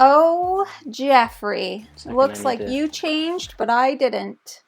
Oh, Jeffrey. Second Looks I like need to- you changed, but I didn't.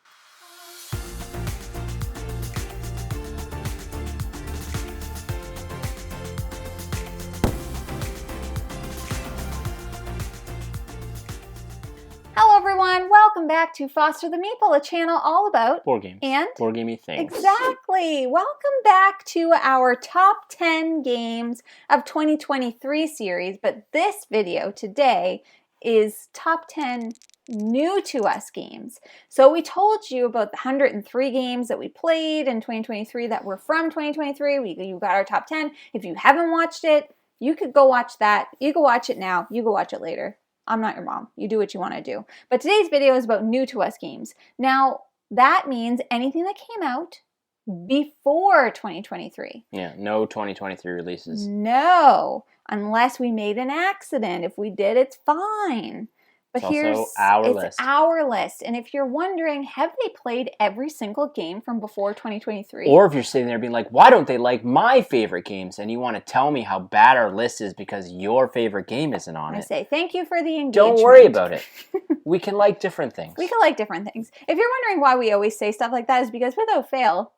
Hello everyone, welcome back to Foster the Meeple, a channel all about Board games. And? Board gamey things. Exactly. Welcome back to our top 10 games of 2023 series, but this video today is top 10 new to us games. So we told you about the 103 games that we played in 2023 that were from 2023. You got our top 10. If you haven't watched it, you could go watch that. You can watch it now. You can watch it later. I'm not your mom. You do what you want to do. But today's video is about new to us games. Now, that means anything that came out before 2023. Yeah, no 2023 releases. No, unless we made an accident. If we did, it's fine. But It's also our list. And if you're wondering, have they played every single game from before 2023? Or if you're sitting there being like, why don't they like my favorite games? And you want to tell me how bad our list is because your favorite game isn't on I it. say thank you for the engagement. Don't worry about it. We can like different things. We can like different things. If you're wondering why we always say stuff like that, is because without fail,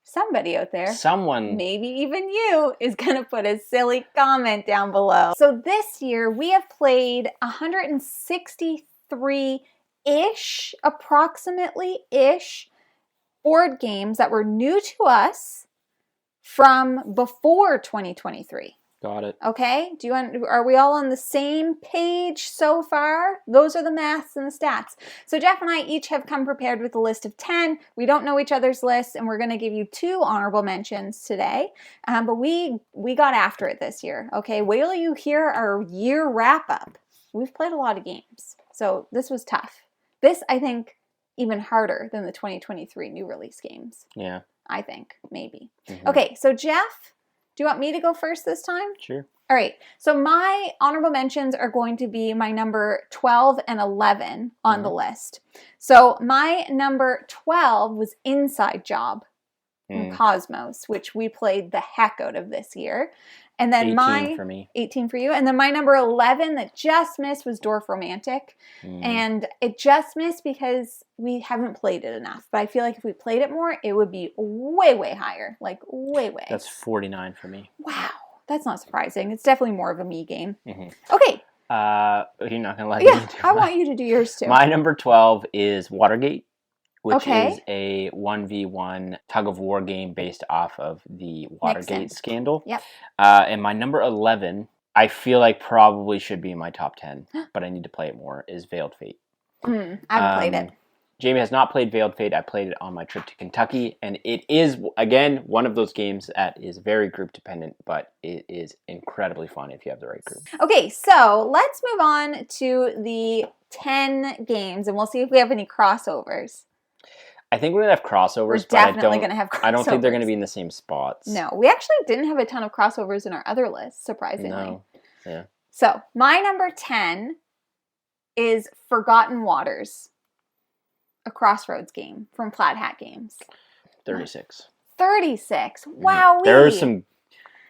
somebody out there, someone, maybe even you, is going to put a silly comment down below. So this year we have played 163-ish, approximately-ish, board games that were new to us from before 2023. Got it. Okay, are we all on the same page so far? Those are the maths and the stats. So Jeff and I each have come prepared with a list of 10. We don't know each other's lists, and we're going to give you 2 honorable mentions today. But we got after it this year. Okay, wait till you hear our year wrap up. We've played a lot of games, so this was tough. This, I think, even harder than the 2023 new release games. Yeah. I think, maybe. Mm-hmm. Okay, so Jeff, do you want me to go first this time? Sure. All right. So my honorable mentions are going to be my number 12 and 11 on the list. So my number 12 was Inside Job from Cosmos, which we played the heck out of this year. And then 18 for me. 18 for you. And then my number 11 that just missed was Dwarf Romantic. And it just missed because we haven't played it enough. But I feel like if we played it more, it would be way, way higher. Like, way, way. That's 49 for me. Wow. That's not surprising. It's definitely more of a me game. Mm-hmm. Okay. You're not going to let me do I want you to do yours too. My number 12 is Watergate, which is a 1v1 tug-of-war game based off of the Watergate scandal. Yep. And my number 11, I feel like probably should be in my top 10, but I need to play it more, is Veiled Fate. I haven't played it. Jamie has not played Veiled Fate. I played it on my trip to Kentucky, and it is, again, one of those games that is very group-dependent, but it is incredibly fun if you have the right group. Okay, so let's move on to the 10 games, and we'll see if we have any crossovers. I think we're going to have crossovers, We're definitely going to have crossovers. I don't think they're going to be in the same spots. No, we actually didn't have a ton of crossovers in our other list, surprisingly. No, yeah. So, my number 10 is Forgotten Waters, a Crossroads game from Plaid Hat Games. 36. 36. Wow. There are some,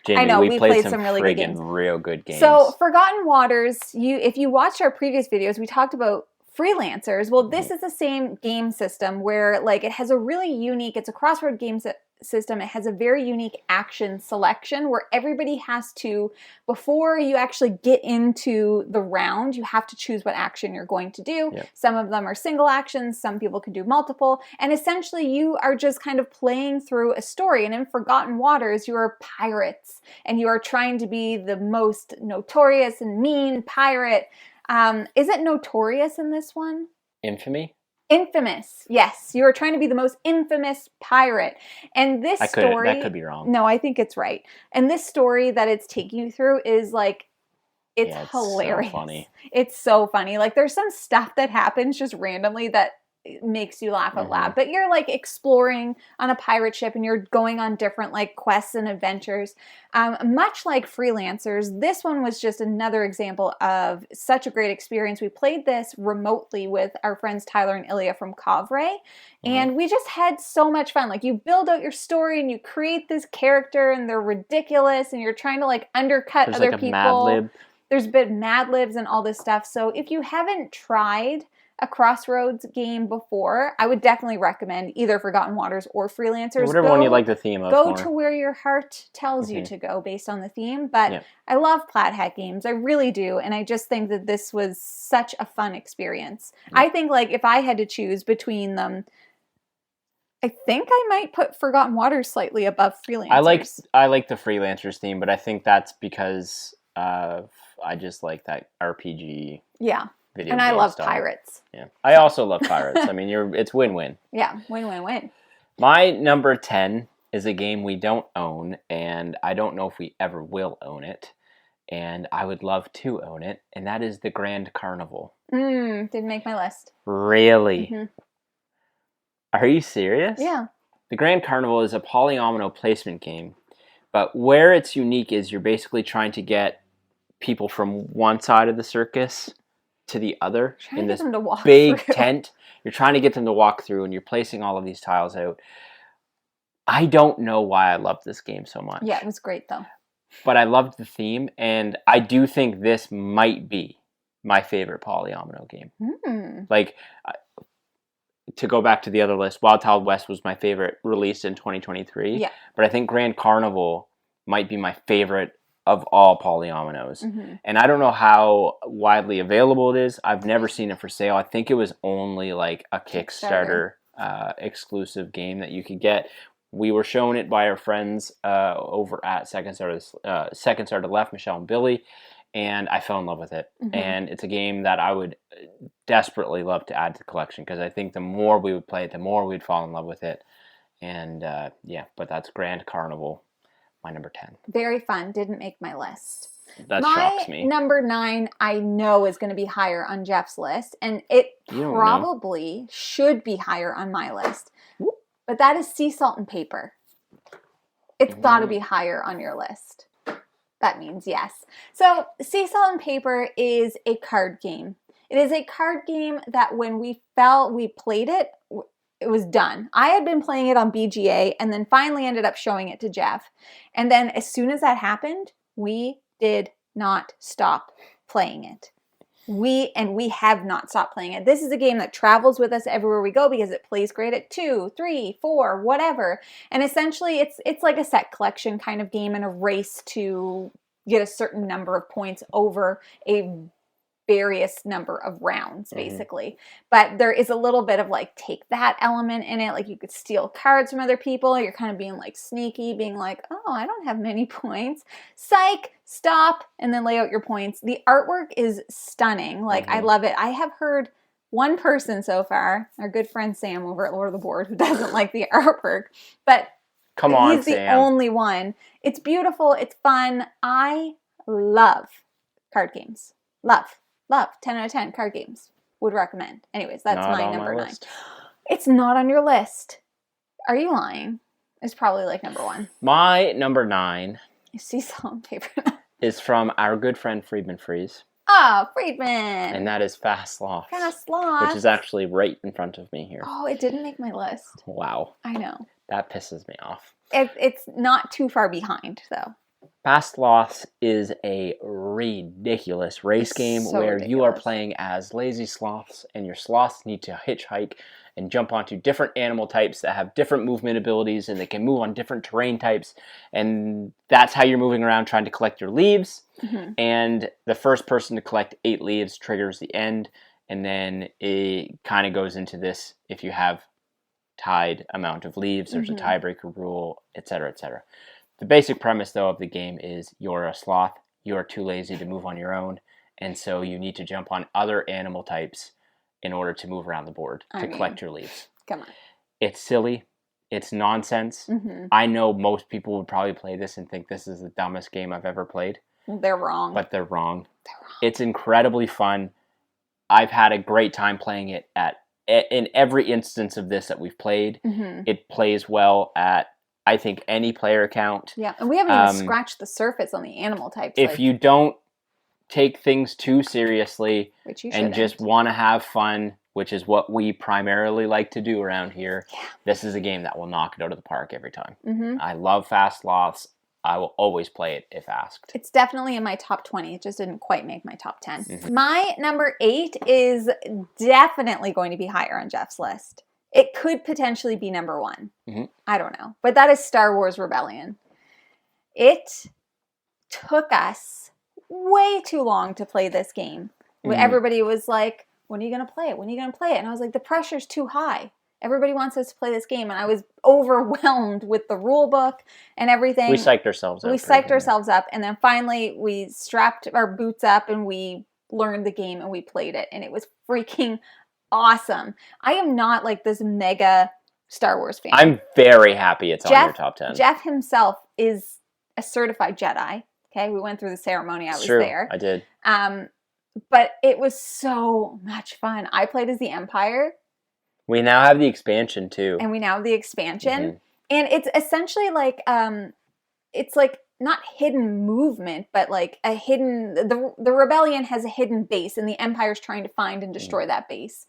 Jamie, I know, we played some really good games. real good games. So, Forgotten Waters, if you watched our previous videos, we talked about freelancers. Well, this is the same game system where, like, it has a really unique, it's a crossword game system. It has a very unique action selection where everybody has to, before you actually get into the round, you have to choose what action you're going to do. Yep. Some of them are single actions, some people can do multiple, and essentially you are just kind of playing through a story. And in Forgotten Waters, you are pirates, and you are trying to be the most notorious and mean pirate. Is it notorious in this one? Infamy? Infamous. Yes, you are trying to be the most infamous pirate. And this story... That could be wrong. No, I think it's right. And this story that it's taking you through is like, it's hilarious. So funny. It's so funny. Like, there's some stuff that happens just randomly that makes you laugh out loud. But you're like exploring on a pirate ship and you're going on different like quests and adventures. Much like Freelancers, this one was just another example of such a great experience. We played this remotely with our friends Tyler and Ilya from Cavre, and we just had so much fun. Like, you build out your story and you create this character and they're ridiculous and you're trying to like undercut other people. Mad Lib. there's been Mad Libs and all this stuff. So if you haven't tried a Crossroads game before, I would definitely recommend either Forgotten Waters or Freelancers. Whatever one you like the theme of. Go to where your heart tells you to go based on the theme. But I love Plaid Hat games. I really do. And I just think that this was such a fun experience. I think like if I had to choose between them, I think I might put Forgotten Waters slightly above Freelancers. I like the Freelancers theme, but I think that's because I just like that RPG. Yeah. Video and I love style. pirates. Yeah, I also love pirates. I mean, it's win-win. Yeah, win-win-win. My number 10 is a game we don't own, and I don't know if we ever will own it. And I would love to own it, and that is the Grand Carnival. Didn't make my list. Really? Mm-hmm. Are you serious? Yeah. The Grand Carnival is a polyomino placement game, but where it's unique is you're basically trying to get people from one side of the circus to the other in this big tent. You're trying to get them to walk through, and you're placing all of these tiles out. I don't know why I love this game so much. Yeah, it was great though. But I loved the theme, and I do think this might be my favorite polyomino game. Like, to go back to the other list, Wild Wild West was my favorite, released in 2023. Yeah. But I think Grand Carnival might be my favorite of all polyominoes. And I don't know how widely available it is. I've never seen it for sale. I think it was only like a Kickstarter exclusive game that you could get. We were shown it by our friends over at Second Star to Left, Michelle and Billy, and I fell in love with it. And it's a game that I would desperately love to add to the collection, because I think the more we would play it, the more we'd fall in love with it. And yeah, but that's Grand Carnival. My number 10. Very fun. Didn't make my list. That shocks me. My number 9, I know, is going to be higher on Jeff's list. And it probably should be higher on my list. But that is Sea Salt and Paper. It's got to be higher on your list. That means yes. So Sea Salt and Paper is a card game. It is a card game that when we played it, it was done. I had been playing it on BGA and then finally ended up showing it to Jeff. And then as soon as that happened, we did not stop playing it. We have not stopped playing it. This is a game that travels with us everywhere we go because it plays great at 2, 3, 4, whatever. And essentially it's like a set collection kind of game and a race to get a certain number of points over a various number of rounds, basically. But there is a little bit of like take that element in it. Like you could steal cards from other people. You're kind of being like sneaky, being like, oh, I don't have many points. Psych, stop, and then lay out your points. The artwork is stunning. Like I love it. I have heard one person so far, our good friend Sam over at Lord of the Board, who doesn't like the artwork, but come on, he's the only one. It's beautiful. It's fun. I love card games. Love. 10 out of 10 card games. Would recommend. Anyways, that's my number 9. It's not on your list. Are you lying? It's probably like number 1. My number 9 Sea Salt and Paper is from our good friend Friedman Freeze. Oh, Friedman! And that is Fast Sloth. Fast Sloth. Which is actually right in front of me here. Oh, it didn't make my list. Wow. I know. That pisses me off. It's not too far behind, though. Fast Sloths is a ridiculous race game where you are playing as lazy sloths, and your sloths need to hitchhike and jump onto different animal types that have different movement abilities, and they can move on different terrain types, and that's how you're moving around trying to collect your leaves. And the first person to collect 8 leaves triggers the end, and then it kind of goes into this: if you have tied amount of leaves, there's a tiebreaker rule, etc., etc. The basic premise, though, of the game is you're a sloth, you're too lazy to move on your own, and so you need to jump on other animal types in order to move around the board to collect your leaves. Come on. It's silly. It's nonsense. I know most people would probably play this and think this is the dumbest game I've ever played. They're wrong. But they're wrong. It's incredibly fun. I've had a great time playing it in every instance of this that we've played. It plays well at, I think, any player account. Yeah, and we haven't even scratched the surface on the animal types. If you don't take things too seriously and just want to have fun, which is what we primarily like to do around here, this is a game that will knock it out of the park every time. I love Fast Sloths. I will always play it if asked. It's definitely in my top 20. It just didn't quite make my top 10. My number 8 is definitely going to be higher on Jeff's list. It could potentially be number 1. I don't know. But that is Star Wars Rebellion. It took us way too long to play this game. Everybody was like, when are you going to play it? When are you going to play it? And I was like, the pressure's too high. Everybody wants us to play this game. And I was overwhelmed with the rule book and everything. We psyched ourselves up. We psyched ourselves up. And then finally we strapped our boots up and we learned the game and we played it. And it was freaking awesome. I am not like this mega Star Wars fan. I'm very happy it's on your top 10. Jeff himself is a certified Jedi. Okay, we went through the ceremony. I was there. I did. But it was so much fun. I played as the Empire. We now have the expansion too. And we now have the expansion. And it's essentially like, it's like not hidden movement, but like a hidden, the rebellion has a hidden base and the Empire's trying to find and destroy that base.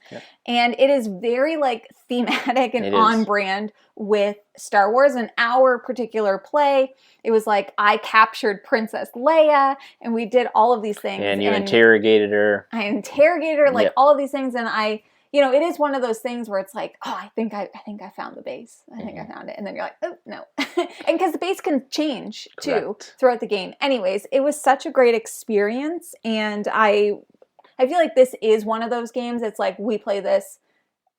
And it is very like thematic and on brand with Star Wars. And our particular play, it was like I captured Princess Leia and we did all of these things. And you interrogated her. I interrogated her, like all of these things. And you know, it is one of those things where it's like, oh, I think I found the base. I think I found it. And then you're like, oh, no. And because the base can change, too, throughout the game. Anyways, it was such a great experience. And I feel like this is one of those games. It's like we play this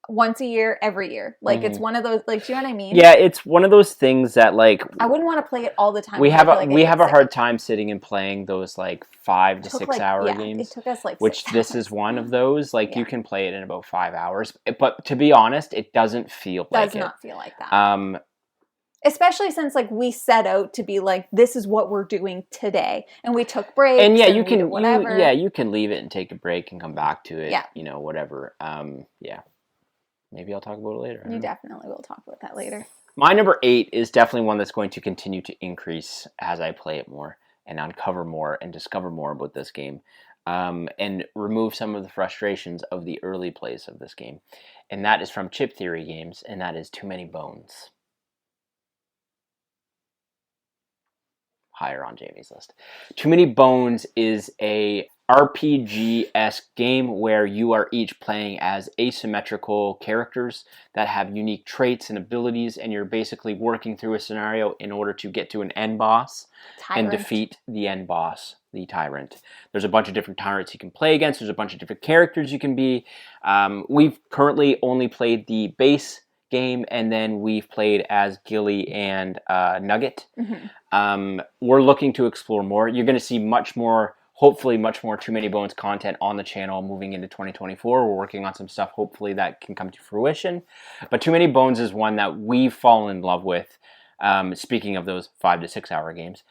once a year, every year. Like, it's one of those, like, do you know what I mean? Yeah, it's one of those things that, like... I wouldn't want to play it all the time. We have a hard time sitting and playing those, like, 5 to 6 hour games. It took us, like, which this is one of those. Like, you can play it in about 5 hours. But to be honest, it doesn't feel like it. Does not feel like that. Especially since, like, we set out to be like, this is what we're doing today. And we took breaks. And yeah, and you can whatever. You can leave it and take a break and come back to it. Yeah. You know, whatever. Yeah. Maybe I'll talk about it later. You definitely will talk about that later. My number 8 is definitely one that's going to continue to increase as I play it more and uncover more and discover more about this game. And remove some of the frustrations of the early plays of this game. And that is from Chip Theory Games, and that is Too Many Bones. Higher on Jamie's list. Too Many Bones is a RPG-esque game where you are each playing as asymmetrical characters that have unique traits and abilities, and you're basically working through a scenario in order to get to an end boss and defeat the end boss, the tyrant. There's a bunch of different tyrants you can play against. There's a bunch of different characters you can be. We've currently only played the base game, and then we've played as Gilly and Nugget. We're looking to explore more. You're going to see hopefully much more Too Many Bones content on the channel moving into 2024. We're working on some stuff hopefully that can come to fruition. But Too Many Bones is one that we've fallen in love with. Speaking of those 5 to 6 hour games.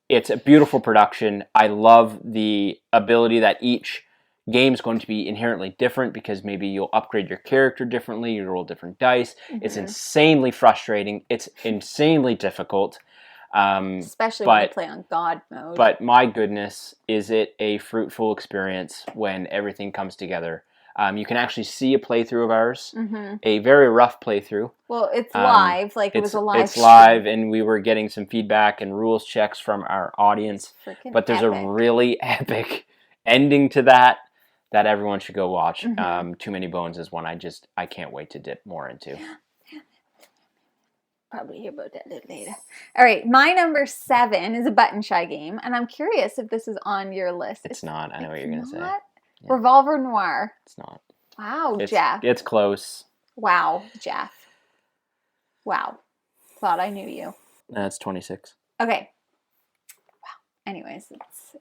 It's a beautiful production. I love the ability that each game is going to be inherently different because maybe you'll upgrade your character differently, you roll different dice. It's insanely frustrating. It's insanely difficult. Especially when you play on God mode. But my goodness, is it a fruitful experience when everything comes together. You can actually see a playthrough of ours, a very rough playthrough. Well, it's live, like it was a live stream. It's live, and we were getting some feedback and rules checks from our audience. But there's a really epic ending to that everyone should go watch. Too Many Bones is one I can't wait to dip more into. Probably hear about that a little later. All right, my number 7 is a button shy game, and I'm curious if this is on your list. It's not. I know what you're going to say. Yeah. Revolver Noir. It's not. Wow, Jeff. It's close. Wow, Jeff. Wow. Thought I knew you. That's 26. Okay. Wow. Anyways,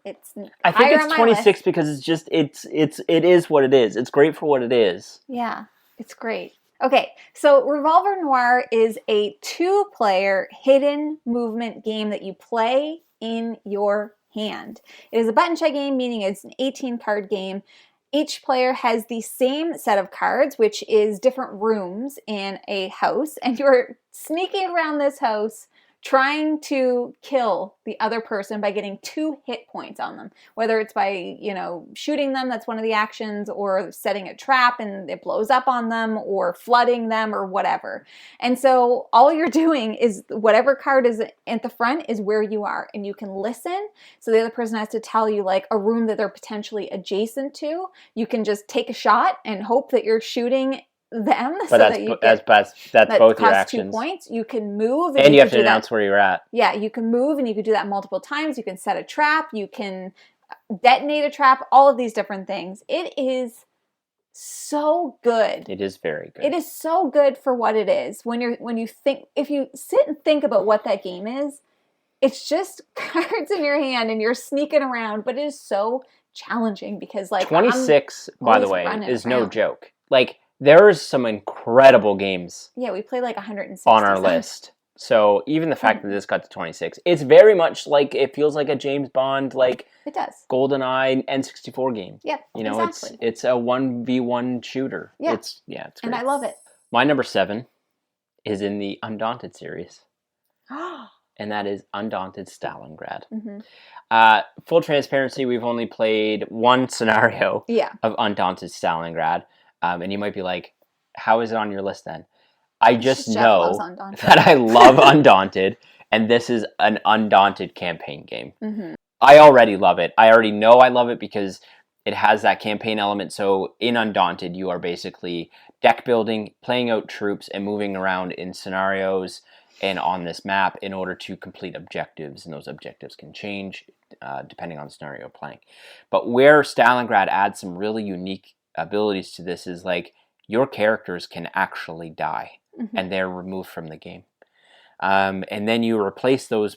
it's I think it's 26 because it is what it is. It's great for what it is. Yeah, it's great. Okay, so Revolver Noir is a 2-player hidden movement game that you play in your hand. It is a button shy game, meaning it's an 18-card game. Each player has the same set of cards, which is different rooms in a house, and you're sneaking around this house trying to kill the other person by getting 2 hit points on them, whether it's by, you know, shooting them, that's one of the actions, or setting a trap and it blows up on them, or flooding them, or whatever. And so all you're doing is whatever card is at the front is where you are, and you can listen. So the other person has to tell you like a room that they're potentially adjacent to. You can just take a shot and hope that you're shooting them, but so that's, that you that's both your actions. 2 points. You can move, and you have to announce where you're at. Yeah, you can move, and you can do that multiple times. You can set a trap. You can detonate a trap. All of these different things. It is so good. It is very good. It is so good for what it is. If you sit and think about what that game is, it's just cards in your hand and you're sneaking around, but it is so challenging because like 26, by the way, is no joke. Like, there's some incredible games. Yeah, we played like 160 on our list. So even the fact that this got to 26, it's very much like, it feels like a James Bond, like, it does, GoldenEye N64 game. Yeah, you know, exactly. it's a 1v1 shooter. Yeah, it's great. And I love it. My number 7 is in the Undaunted series, and that is Undaunted Stalingrad. Full transparency, we've only played one scenario of Undaunted Stalingrad. And you might be like, how is it on your list then? I just know that I love Undaunted, and this is an Undaunted campaign game. I already love it. I already know I love it because it has that campaign element. So in Undaunted, you are basically deck building, playing out troops, and moving around in scenarios and on this map in order to complete objectives. And those objectives can change depending on the scenario you're playing. But where Stalingrad adds some really unique abilities to this is like your characters can actually die and they're removed from the game, and then you replace those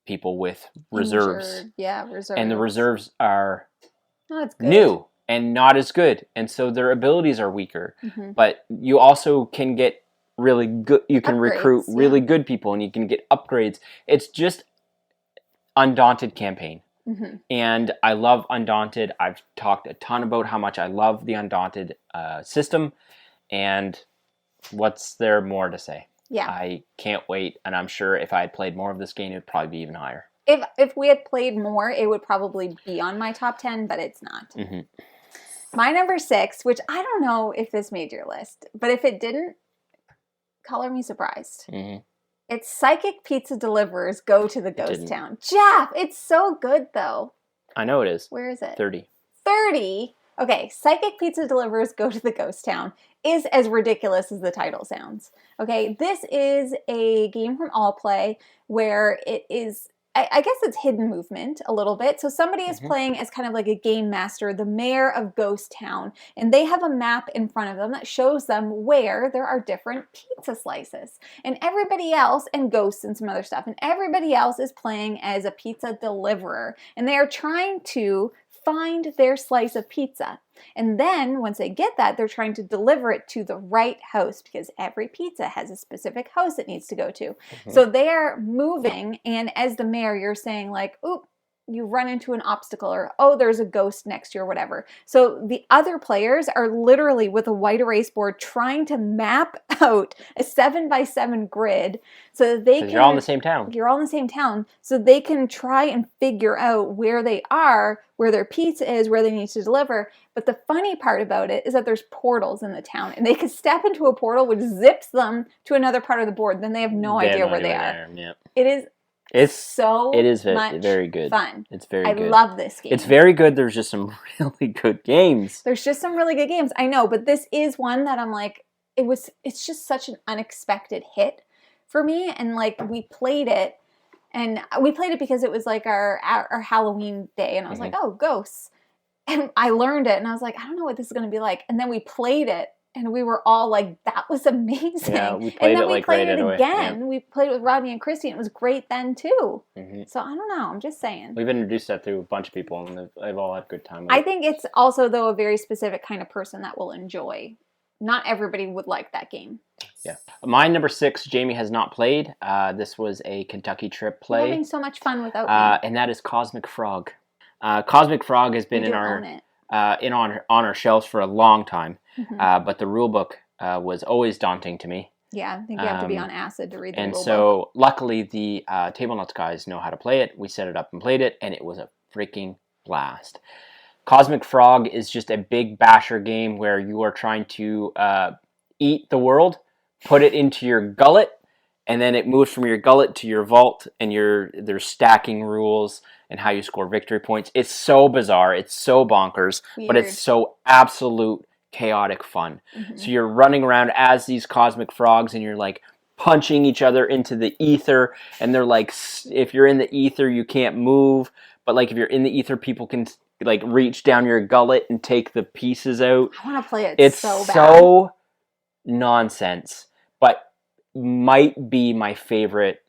people with reserves. Reserves, and the reserves are new and not as good, and so their abilities are weaker, but you also can get really good, you can recruit really good people, and you can get upgrades. It's just Undaunted campaign. And I love Undaunted. I've talked a ton about how much I love the Undaunted system, and what's there more to say? Yeah. I can't wait, and I'm sure if I had played more of this game, it would probably be even higher. If we had played more, it would probably be on my top 10, but it's not. My number 6, which I don't know if this made your list, but if it didn't, color me surprised. It's Psychic Pizza Deliverers Go to the Ghost Town. Jeff, it's so good, though. I know it is. Where is it? 30. 30? Okay, Psychic Pizza Deliverers Go to the Ghost Town is as ridiculous as the title sounds. Okay, this is a game from All Play where it is, I guess it's hidden movement a little bit. So somebody is playing as kind of like a game master, the mayor of Ghost Town, and they have a map in front of them that shows them where there are different pizza slices. And everybody else, and ghosts and some other stuff, and everybody else is playing as a pizza deliverer. And they are trying to find their slice of pizza. And then once they get that, they're trying to deliver it to the right house because every pizza has a specific house it needs to go to. So they are moving, and as the mayor, you're saying like, oop, you run into an obstacle, or oh, there's a ghost next to you, or whatever. So the other players are literally with a white erase board trying to map out a 7x7 grid so that they can. You're all in the same town. You're all in the same town, so they can try and figure out where they are, where their pizza is, where they need to deliver. But the funny part about it is that there's portals in the town, and they can step into a portal which zips them to another part of the board. Then they have no idea where they are. It is. It is very good. Fun. It's very good. I love this game. It's very good. There's just some really good games. There's just some really good games. I know, but this is one that I'm like, it's just such an unexpected hit for me. And like, we played it because it was like our Halloween day. And I was like, oh, ghosts. And I learned it, and I was like, I don't know what this is going to be like. And then we played it. And we were all like, that was amazing. Yeah, we played it like right away. Again. Yeah. We played it with Rodney and Christy, and it was great then too. So I don't know. I'm just saying. We've introduced that to a bunch of people, and they've all had a good time with it. I think it's also, though, a very specific kind of person that will enjoy. Not everybody would like that game. Yeah. My number 6, Jamie has not played. This was a Kentucky trip play. You're having so much fun without me. And that is Cosmic Frog. Cosmic Frog has been on our shelves for a long time. But the rule book was always daunting to me. Yeah, I think you have to be on acid to read the rule book. And so, luckily, the Table Nuts guys know how to play it. We set it up and played it, and it was a freaking blast. Cosmic Frog is just a big basher game where you are trying to eat the world, put it into your gullet, and then it moves from your gullet to your vault, and there's stacking rules and how you score victory points. It's so bizarre. It's so bonkers, but it's so absolute chaotic fun. So you're running around as these cosmic frogs, and you're like punching each other into the ether, and they're like, if you're in the ether, you can't move, but like if you're in the ether, people can like reach down your gullet and take the pieces out. I want to play it. It's so bad. So nonsense, but might be my favorite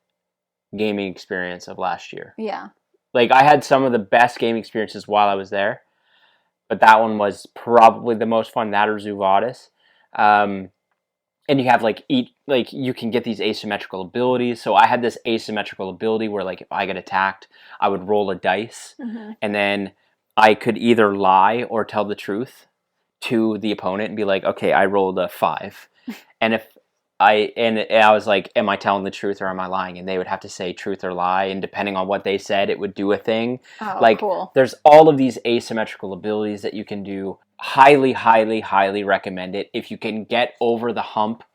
gaming experience of last year. Yeah. Like, I had some of the best gaming experiences while I was there, but that one was probably the most fun. That or Zuvadis. And you have you can get these asymmetrical abilities. So I had this asymmetrical ability where like if I get attacked, I would roll a dice, and then I could either lie or tell the truth to the opponent and be like, okay, I rolled a 5. And if I was like, am I telling the truth or am I lying? And they would have to say truth or lie, and depending on what they said, it would do a thing. Oh, like, cool. There's all of these asymmetrical abilities that you can do. Highly, highly, highly recommend it if you can get over the hump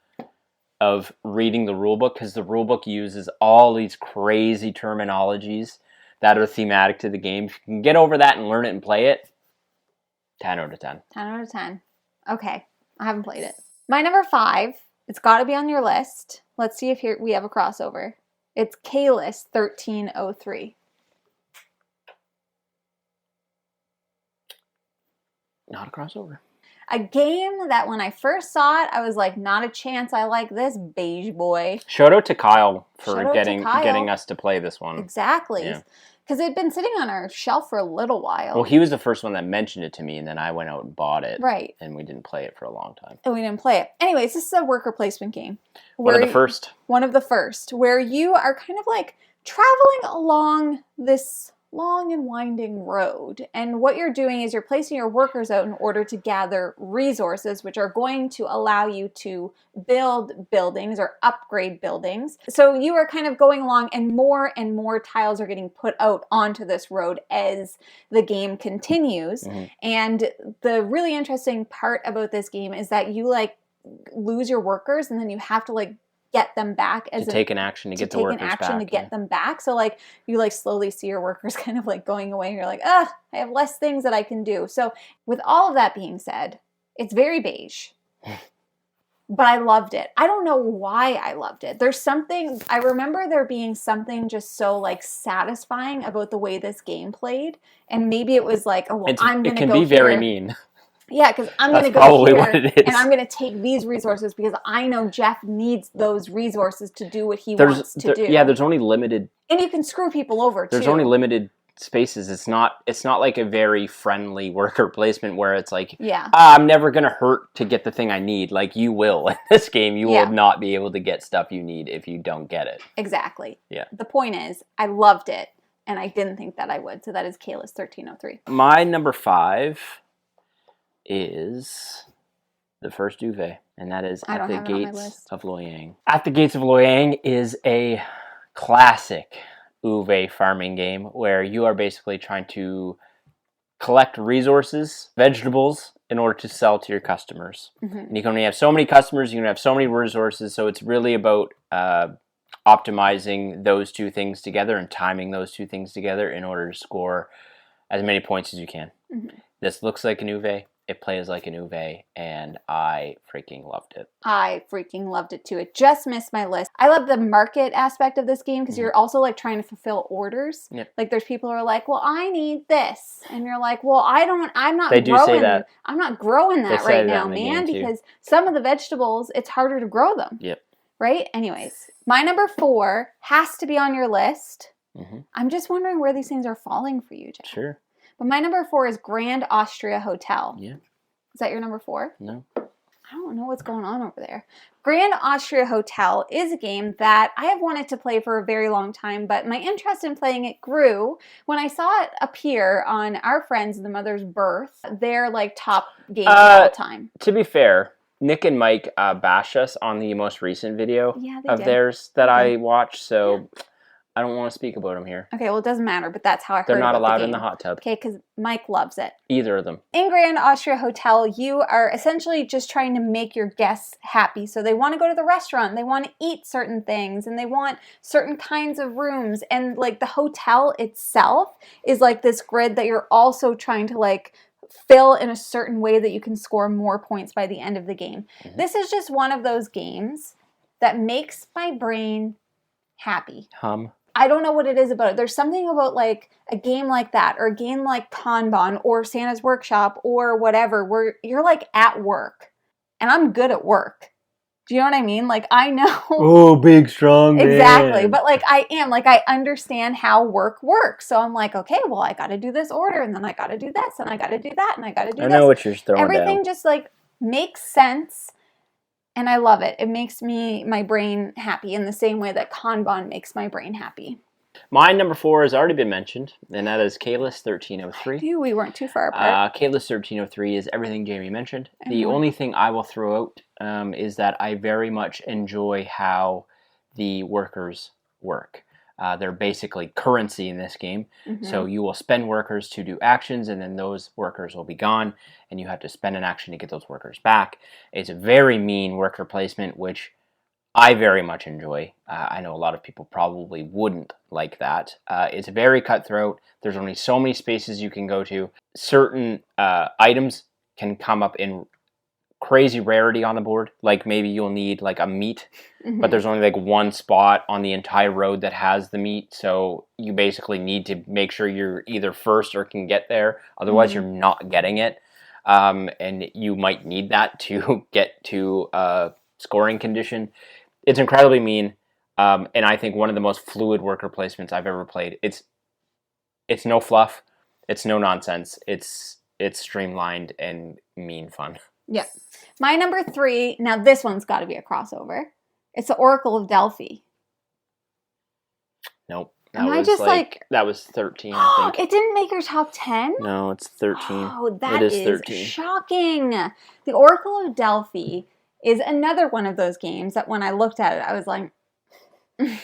of reading the rulebook, because the rulebook uses all these crazy terminologies that are thematic to the game. If you can get over that and learn it and play it, 10 out of 10. 10 out of 10. Okay, I haven't played it. My number 5, it's got to be on your list. Let's see if we have a crossover. It's Kalis 1303. Not a crossover. A game that when I first saw it, I was like, not a chance I like this, beige boy. Shout out to Kyle for getting us to play this one. Exactly. Because it had been sitting on our shelf for a little while. Well, he was the first one that mentioned it to me, and then I went out and bought it. Right. And we didn't play it for a long time. And we didn't play it. Anyways, this is a worker placement game. One of the first. One of the first, where you are kind of like traveling along this long and winding road, and what you're doing is you're placing your workers out in order to gather resources which are going to allow you to build buildings or upgrade buildings. So you are kind of going along, and more tiles are getting put out onto this road as the game continues. And the really interesting part about this game is that you like lose your workers, and then you have to like get them back as take an action to get the workers back. To get them back. So like you like slowly see your workers kind of like going away, and you're like, I have less things that I can do. So with all of that being said, it's very beige. But I loved it. I don't know why I loved it. There's something, I remember there being something just so like satisfying about the way this game played. And maybe it was like, I'm going to go here. It can be very mean. Yeah, because I'm going to go here and I'm going to take these resources because I know Jeff needs those resources to do what he wants to do. Yeah, there's only limited... And you can screw people over, too. There's only limited spaces. It's not like a very friendly worker placement where it's like, I'm never going to hurt to get the thing I need. Like, you will. In this game, you will not be able to get stuff you need if you don't get it. Exactly. Yeah. The point is, I loved it, and I didn't think that I would. So that is Kalis 1303. My number 5... is the first duvet, and that is At the Gates of Loyang. At the Gates of Loyang is a classic Uwe farming game where you are basically trying to collect resources, vegetables, in order to sell to your customers. And you can only have so many customers, you can have so many resources, so it's really about optimizing those two things together and timing those two things together in order to score as many points as you can. This looks like an Uwe. It plays like an Uwe, and I freaking loved it. I freaking loved it too. It just missed my list. I love the market aspect of this game because you're also like trying to fulfill orders. Like there's people who are like, well, I need this. And you're like, well, I'm not growing that right now, man, because some of the vegetables, it's harder to grow them. Right? Anyways, my number 4 has to be on your list. I'm just wondering where these things are falling for you, Jeff. Sure. But my number 4 is Grand Austria Hotel. Yeah. Is that your number 4? No. I don't know what's going on over there. Grand Austria Hotel is a game that I have wanted to play for a very long time, but my interest in playing it grew when I saw it appear on our friends' The Mother's Birth, their like top game of all time. To be fair, Nick and Mike bashed us on the most recent video of did. theirs that I watched, so I don't want to speak about them here. Okay, well, it doesn't matter, but that's how I heard They're not about allowed the in the game. hot tub. Okay, because Mike loves it. Either of them. In Grand Austria Hotel, you are essentially just trying to make your guests happy. So they want to go to the restaurant, they want to eat certain things, and they want certain kinds of rooms. And like the hotel itself is like this grid that you're also trying to like fill in a certain way that you can score more points by the end of the game. Mm-hmm. This is just one of those games that makes my brain happy. I don't know what it is about it. There's something about like a game like that or a game like Kanban or Santa's Workshop or whatever where you're like at work and I'm good at work. Do you know what I mean? Like I know. Oh, big, strong man. Exactly. But like I am, like I understand how work works. So I'm like, okay, well I got to do this order and then I got to do this and I got to do that and I got to do this. I know what you're throwing down. Everything just like makes sense. And I love it. It makes my brain happy in the same way that Kanban makes my brain happy. My number 4 has already been mentioned, and that is Kalis 1303. I knew we weren't too far apart. Kalis 1303 is everything Jamie mentioned. The only thing I will throw out is that I very much enjoy how the workers work. They're basically currency in this game. Mm-hmm. So you will spend workers to do actions, and then those workers will be gone, and you have to spend an action to get those workers back. It's a very mean worker placement, which I very much enjoy. I know a lot of people probably wouldn't like that. It's very cutthroat. There's only so many spaces you can go to. Certain items can come up in crazy rarity on the board. Like maybe you'll need like a meat, but there's only like one spot on the entire road that has the meat. So you basically need to make sure you're either first or can get there. Otherwise you're not getting it. And you might need that to get to a scoring condition. It's incredibly mean. And I think one of the most fluid worker placements I've ever played. It's no fluff. It's no nonsense. It's streamlined and mean fun. Yeah. My number 3, now this one's got to be a crossover. It's the Oracle of Delphi. Nope. Am I just like... That was 13, I think. It didn't make your top 10? No, it's 13. Oh, that is 13. Shocking. The Oracle of Delphi is another one of those games that when I looked at it, I was like, I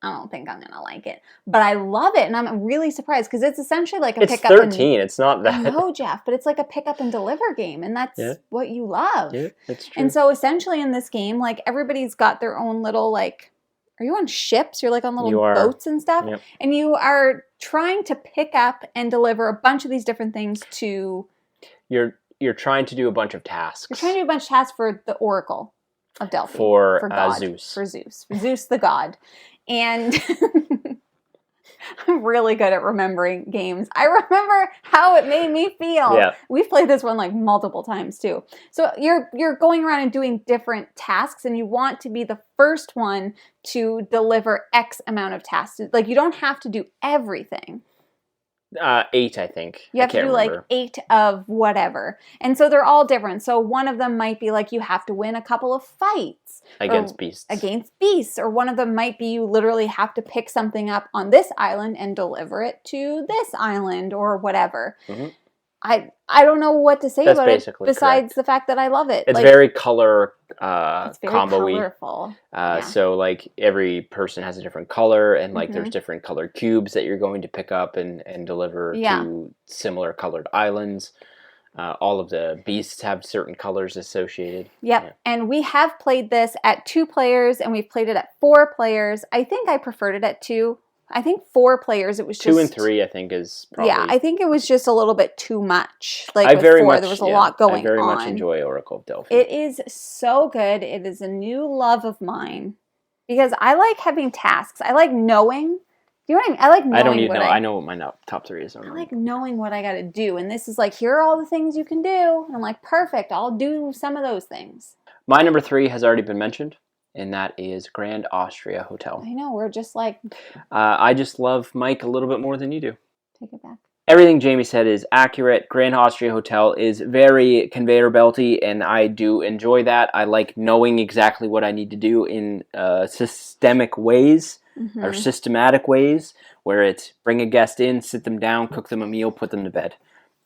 don't think I'm going to like it. But I love it, and I'm really surprised because it's essentially like a pickup. It's 13. It's not that. No, Jeff, but it's like a pick up and deliver game, and that's what you love. Yeah, that's true. And so essentially in this game, like everybody's got their own little like, are you on ships? You're like on little boats and stuff? Yep. And you are trying to pick up and deliver a bunch of these different things to... You're trying to do a bunch of tasks. You're trying to do a bunch of tasks for the Oracle of Delphi. For God, Zeus. For Zeus. Zeus the god. And I'm really good at remembering games. I remember how it made me feel. Yeah. We've played this one like multiple times too. So you're going around and doing different tasks and you want to be the first one to deliver X amount of tasks. Like you don't have to do everything. 8, I think. You have to do like 8 of whatever. And so they're all different. So one of them might be like you have to win a couple of fights. Against beasts. Against beasts. Or one of them might be you literally have to pick something up on this island and deliver it to this island or whatever. Mm-hmm. I don't know what to say about it besides the fact that I love it. It's like, very color it's very combo-y. Colorful. So like every person has a different color and like there's different colored cubes that you're going to pick up and deliver to similar colored islands. All of the beasts have certain colors associated. Yep. Yeah. And we have played this at 2 players and we've played it at 4 players. I think I preferred it at 2. I think 4 players, it was just... 2 and 3, I think, is probably... Yeah, I think it was just a little bit too much. Like with 4, there was a lot going on. I very much enjoy Oracle of Delphi. It is so good. It is a new love of mine. Because I like having tasks. I like knowing... Do you know what I mean? I like knowing I don't need to know. I know what my top 3 is. I like knowing what I got to do. And this is like, here are all the things you can do. And I'm like, perfect. I'll do some of those things. My number 3 has already been mentioned. And that is Grand Austria Hotel. I know, we're just like... I just love Mike a little bit more than you do. Take it back. Everything Jamie said is accurate. Grand Austria Hotel is very conveyor belty, and I do enjoy that. I like knowing exactly what I need to do in systemic ways, or systematic ways, where it's bring a guest in, sit them down, cook them a meal, put them to bed.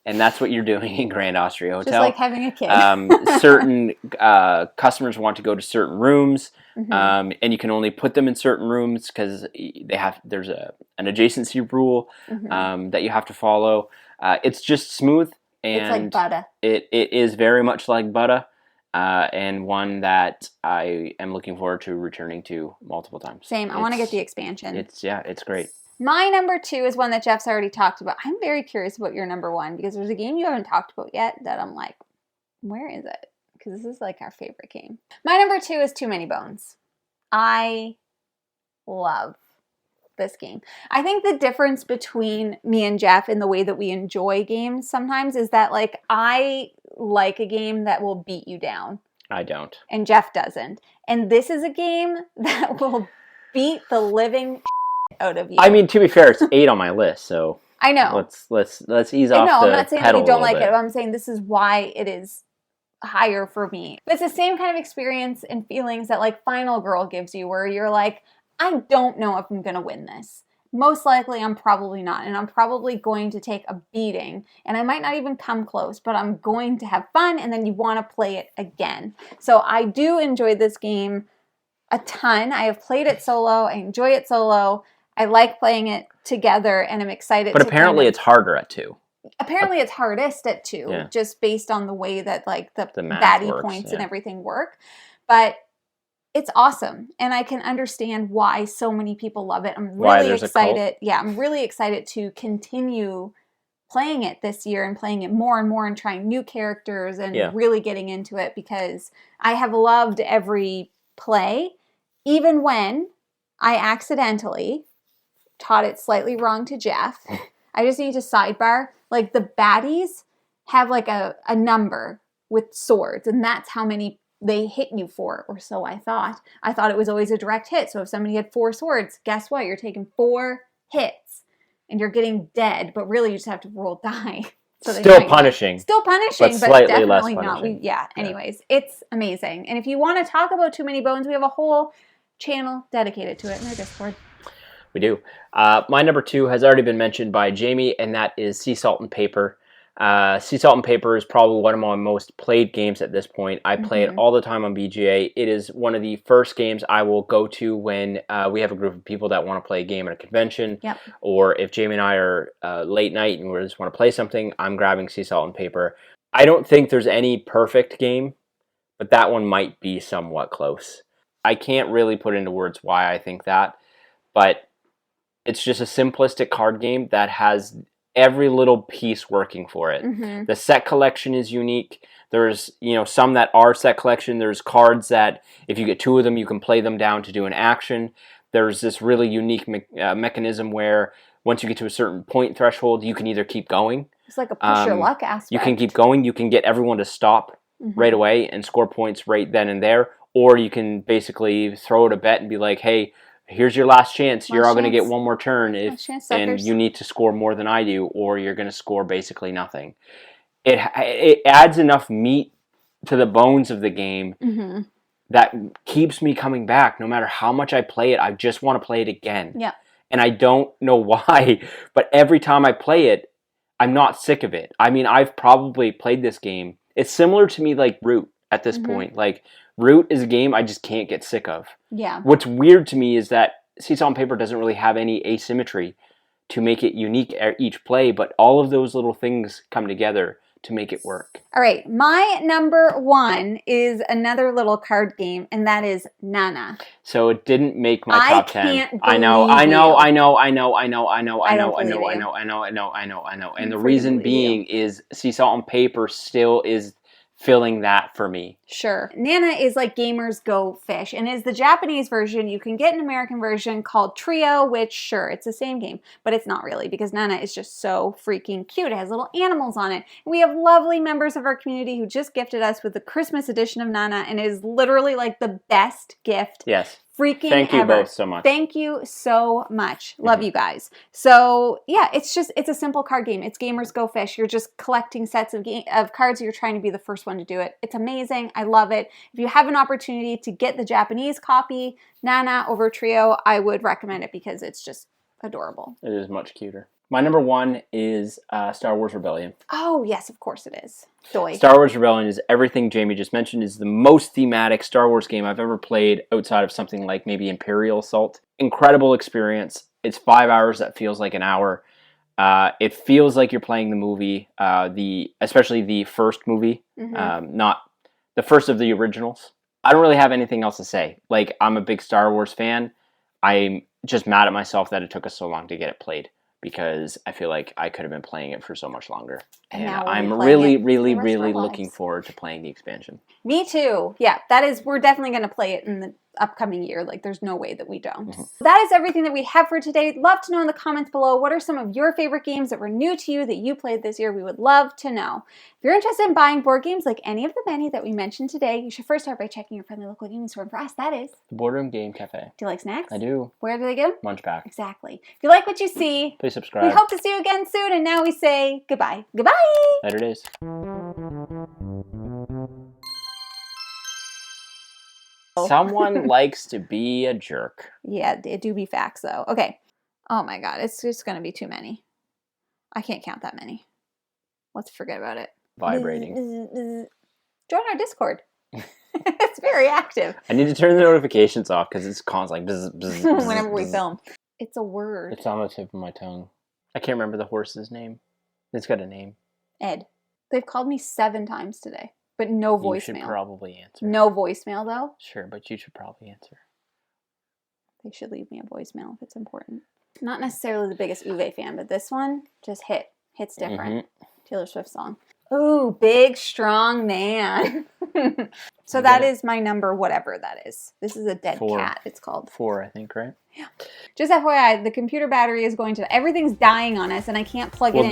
And that's what you're doing in Grand Austria Hotel. Just like having a kid. Certain customers want to go to certain rooms, and you can only put them in certain rooms because there's an adjacency rule that you have to follow. It's just smooth, and it's like butter. It is very much like butter, and one that I am looking forward to returning to multiple times. Same. I want to get the expansion. It's great. My number 2 is one that Jeff's already talked about. I'm very curious about your number 1 because there's a game you haven't talked about yet that I'm like, where is it? Because this is like our favorite game. My number 2 is Too Many Bones. I love this game. I think the difference between me and Jeff in the way that we enjoy games sometimes is that like I like a game that will beat you down. I don't. And Jeff doesn't. And this is a game that will beat the living out of you. I mean, to be fair, it's 8 on my list, so I know. Let's ease off the pedal. No, I'm not saying that you don't like it. I'm saying this is why it is higher for me. But it's the same kind of experience and feelings that like Final Girl gives you, where you're like, I don't know if I'm gonna win this. Most likely, I'm probably not, and I'm probably going to take a beating, and I might not even come close, but I'm going to have fun, and then you want to play it again. So I do enjoy this game a ton. I have played it solo. I enjoy it solo. I like playing it together, and I'm excited. But apparently it's harder at 2. Apparently it's hardest at 2, just based on the way that like the baddie points and everything work. But it's awesome, and I can understand why so many people love it. I'm really excited. Yeah, I'm really excited to continue playing it this year and playing it more and more and trying new characters and really getting into it because I have loved every play, even when I accidentally taught it slightly wrong to Jeff. I just need to sidebar. Like the baddies have like a number with swords, and that's how many they hit you for, or so I thought. I thought it was always a direct hit. So if somebody had 4 swords, guess what? You're taking 4 hits and you're getting dead, but really you just have to roll die. So Still punishing, but slightly definitely less not. punishing. Anyways, it's amazing. And if you want to talk about Too Many Bones, we have a whole channel dedicated to it in our Discord. We do. My number 2 has already been mentioned by Jamie, and that is Sea Salt and Paper. Sea Salt and Paper is probably one of my most played games at this point. I play it all the time on BGA. It is one of the first games I will go to when we have a group of people that want to play a game at a convention. Or if Jamie and I are late night and we just want to play something, I'm grabbing Sea Salt and Paper. I don't think there's any perfect game, but that one might be somewhat close. I can't really put into words why I think that, but it's just a simplistic card game that has every little piece working for it. The set collection is unique. There's, some that are set collection. There's cards that if you get 2 of them, you can play them down to do an action. There's this really unique mechanism where once you get to a certain point threshold, you can either keep going. It's like a push your luck aspect. You can keep going. You can get everyone to stop right away and score points right then and there. Or you can basically throw out a bet and be like, hey, here's your last chance. You're all going to get one more turn, and you need to score more than I do, or you're going to score basically nothing. It adds enough meat to the bones of the game that keeps me coming back. No matter how much I play it, I just want to play it again. Yeah. And I don't know why, but every time I play it, I'm not sick of it. I mean, I've probably played this game. It's similar to me like Root at this point. Like, Root is a game I just can't get sick of. Yeah. What's weird to me is that Sea Salt and Paper doesn't really have any asymmetry to make it unique each play, but all of those little things come together to make it work. All right, my number 1 is another little card game, and that is Nana. So it didn't make my top 10. I know. And the reason being is Sea Salt and Paper still is filling that for me. Sure. Nana is like Gamers Go Fish, and is the Japanese version. You can get an American version called Trio, which, sure, it's the same game, but it's not really, because Nana is just so freaking cute. It has little animals on it. And we have lovely members of our community who just gifted us with the Christmas edition of Nana, and it is literally like the best gift. Yes. Freaking Thank you ever. both so much. Thank you so much. Love you guys. So yeah, it's a simple card game. It's Gamers Go Fish. You're just collecting sets of cards. You're trying to be the first one to do it. It's amazing. I love it. If you have an opportunity to get the Japanese copy, Nana over Trio, I would recommend it because it's just adorable. It is much cuter. My number 1 is Star Wars Rebellion. Oh, yes, of course it is. Joy. Star Wars Rebellion is everything Jamie just mentioned. Is the most thematic Star Wars game I've ever played outside of something like maybe Imperial Assault. Incredible experience. It's 5 hours that feels like an hour. It feels like you're playing the movie, especially the first movie, not the first of the originals. I don't really have anything else to say. Like, I'm a big Star Wars fan. I'm just mad at myself that it took us so long to get it played, because I feel like I could have been playing it for so much longer. And I'm really looking forward to playing the expansion. Me too. Yeah, we're definitely going to play it in the upcoming year. Like, there's no way that we don't. That is everything that we have for today. Love to know in the comments below, what are some of your favorite games that were new to you that you played this year? We would love to know. If you're interested in buying board games like any of the many that we mentioned today, you should first start by checking your friendly local gaming store. And for us, that is the Boardroom Game Cafe. Do you like snacks? I do. Where do they get them? MunchPak. Exactly. If you like what you see, please subscribe. We hope to see you again soon. And now we say goodbye. Goodbye. Later days. Someone likes to be a jerk. Yeah, it do be facts though. Okay. Oh my god, it's just going to be too many. I can't count that many. Let's forget about it. Vibrating. Join our Discord. It's very active. I need to turn the notifications off because it's constantly like bzz, bzz, bzz, whenever we bzz. film. It's a word. It's on the tip of my tongue. I can't remember the horse's name. It's got a name. Ed. They've called me 7 times today, but no voicemail. You should probably answer. No voicemail though? Sure, but you should probably answer. They should leave me a voicemail if it's important. Not necessarily the biggest Uwe fan, but this one just hits different. Taylor Swift song. Ooh, big, strong man. So that is my number, whatever that is. This is a dead 4. cat, it's called. 4, I think, right? Yeah. Just FYI, the computer battery is going to... Everything's dying on us, and I can't plug it in. Well,